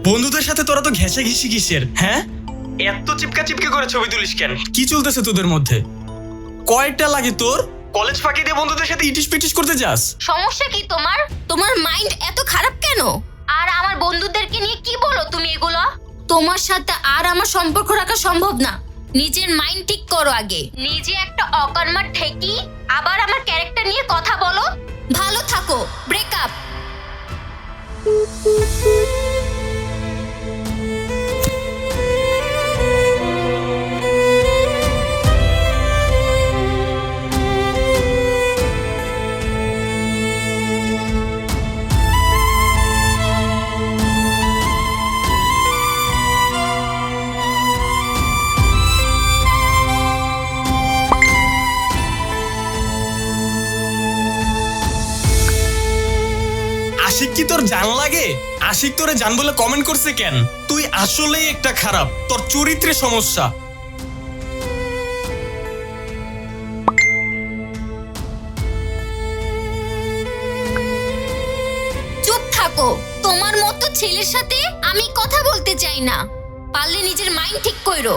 বন্ধুদের সাথে তোরা তো ঘেঁষে ঘিসি কিসের? হ্যাঁ, এত চিপকা চিপকে করে ছবি তুলিস কেন? কি চলতেছে তোদের মধ্যে? কয়টা লাগে তোর? কলেজ ফাঁকি দিয়ে বন্ধুদের সাথে ইটিস পিটিস করতে যাস? সমস্যা কি তোমার? তোমার মাইন্ড এত খারাপ কেন? আর আমার বন্ধুদেরকে নিয়ে কি বলো তুমি এগুলো? তোমার সাথে আর আমার সম্পর্ক রাখা সম্ভব না। নিজের মাইন্ড ঠিক করো আগে। নিজে একটা অকর্মা ঠেকি, আবার আমার ক্যারেক্টার নিয়ে কথা বলো। ভালো থাকো, ব্রেকআপ। আশিক কি তোর জান লাগে? আশিক তোরে জান বলে কমেন্ট করছে কেন? তুই আসলেই একটা খারাপ, তোর চরিত্রে সমস্যা। চুপ থাকো। তোমার মতো ছেলের সাথে আমি কথা বলতে চাই না। পারলে নিজের মাইন্ড ঠিক করো।